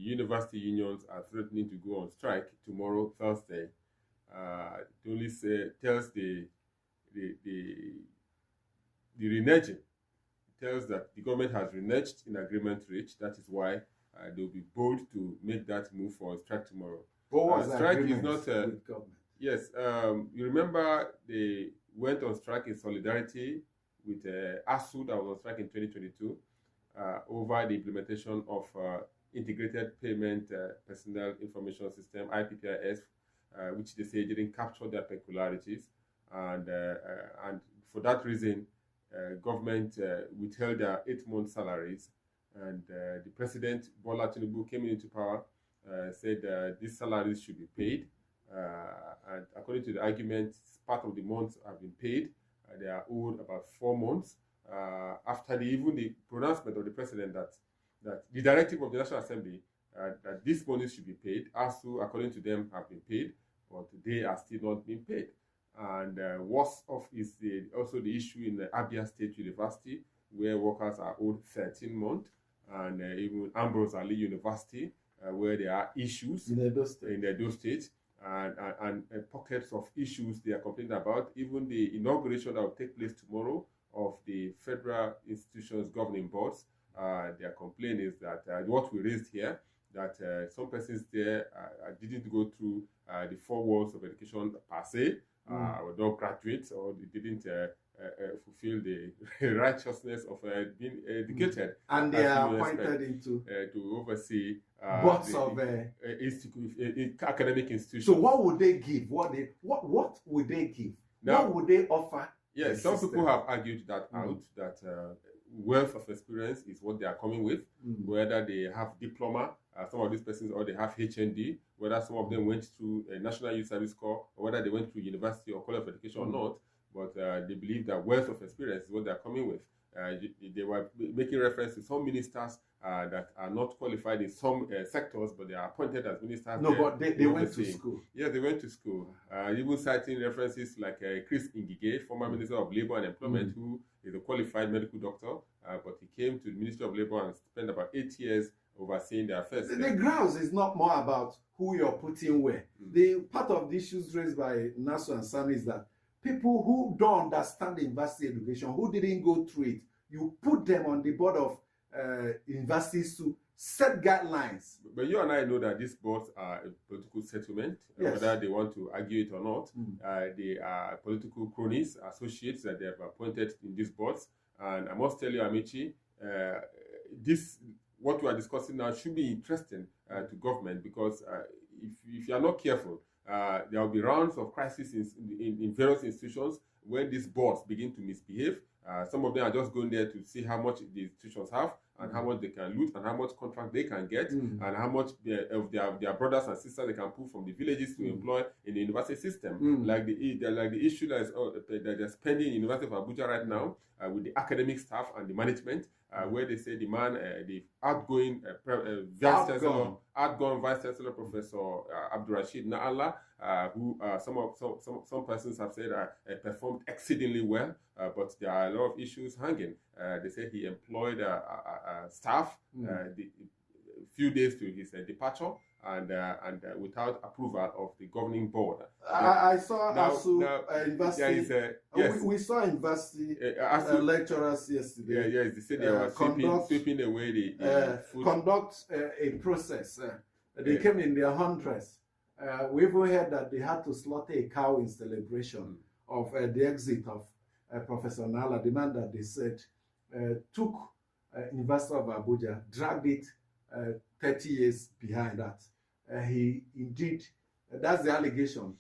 University unions are threatening to go on strike tomorrow, Thursday. It only tells the, the, the reneging, tells that the government has reneged in agreement reached. That is why they'll be bold to make that move for a strike tomorrow. What was strike agreement is not with government? Yes, you remember they went on strike in solidarity with ASU that was on strike in 2022 over the implementation of Integrated Payment Personnel Information System, IPPIS, which they say didn't capture their peculiarities. And for that reason, government withheld their 8-month salaries. And the president, Bola Tinubu, came into power, said these salaries should be paid. And according to the argument, part of the months have been paid. They are owed about 4 months after even the pronouncement of the president that the directive of the National Assembly that this money should be paid. ASU, according to them, have been paid, but they are still not being paid. And worst off is also the issue in the Abia State University, where workers are owed 13 months, and even Ambrose Ali University, where there are issues in Edo State. And pockets of issues they are complaining about. Even the inauguration that will take place tomorrow of the federal institutions governing boards, their complaint is that what we raised here, that some persons there didn't go through the 4 walls of education per se, or don't graduate, or they didn't fulfill the righteousness of being educated. And they are appointed into to oversee boards of academic institutions. So what would they give? What would they give? Now, what would they offer? Yes, some people have argued that out, that wealth of experience is what they are coming with, whether they have diploma, some of these persons, or they have HND, whether some of them went through a National Youth Service Corps, or whether they went through university or college of education or not, but they believe that wealth of experience is what they are coming with. They were making reference to some ministers that are not qualified in some sectors, but they are appointed as ministers. No, but they went to school. Yes, they went to school. Even citing references like Chris Ngige, former Minister of Labour and Employment, who is a qualified medical doctor, but he came to the Ministry of Labour and spent about 8 years overseeing their affairs. The grounds is not more about who you're putting where. The part of the issues raised by Nasu and Sani is that people who don't understand the university education, who didn't go through it, you put them on the board of universities to set guidelines. But you and I know that these boards are a political settlement, whether they want to argue it or not. They are political cronies, associates that they have appointed in these boards. And I must tell you, Amici, what we are discussing now should be interesting to government, because if you are not careful, there will be rounds of crisis in various institutions when these boards begin to misbehave. Some of them are just going there to see how much the institutions have, and how much they can loot, and how much contract they can get, and how much of their brothers and sisters they can pull from the villages to employ in the university system. Like the issue that they're spending in the University of Abuja right now with the academic staff and the management, where they say the outgoing Vice Chancellor Professor Abdurrashid Na'Allah, who some persons have said performed exceedingly well, but there are a lot of issues hanging. They say he employed staff a few days to his departure, and without approval of the governing board. I saw university. We saw university lecturers yesterday. Yes, they said they were sweeping away the food. Conduct a process. They came in their hundreds. We even heard that they had to slaughter a cow in celebration of the exit of Professor Nala, the man that they said took University of Abuja, dragged it 30 years behind that. He indeed, that's the allegation.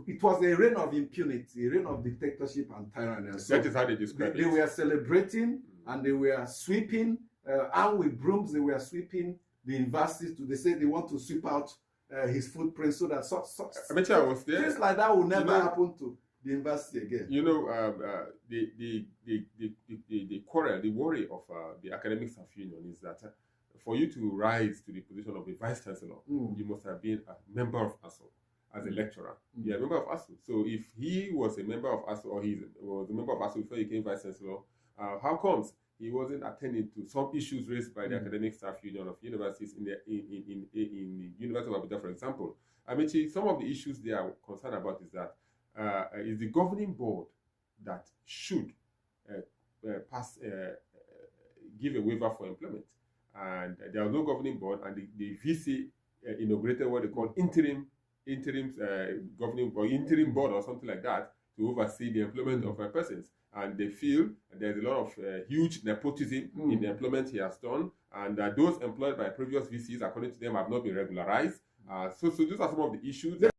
It was a reign of impunity, a reign of dictatorship and tyranny. So that is how they describe it. They were celebrating and they were sweeping, and with brooms, they were sweeping the universities. They say they want to sweep out his footprint so that I was there. Things like that will never happen to the university again. You know, the quarrel, the worry of the academic staff union is that for you to rise to the position of a vice chancellor, you must have been a member of ASU as a lecturer. You're a member of ASU. So if he was a member of ASU, or he was a member of ASU before he became vice chancellor, how comes he wasn't attending to some issues raised by the academic staff union of universities in the University of Abuja, for example. Amici, some of the issues they are concerned about is that is the governing board that should give a waiver for employment, and there was no governing board, and the VC inaugurated what they call interim governing board, interim board or something like that, to oversee the employment of persons. And they feel there's a lot of huge nepotism in the employment he has done, and those employed by previous VCs, according to them, have not been regularized. So those are some of the issues.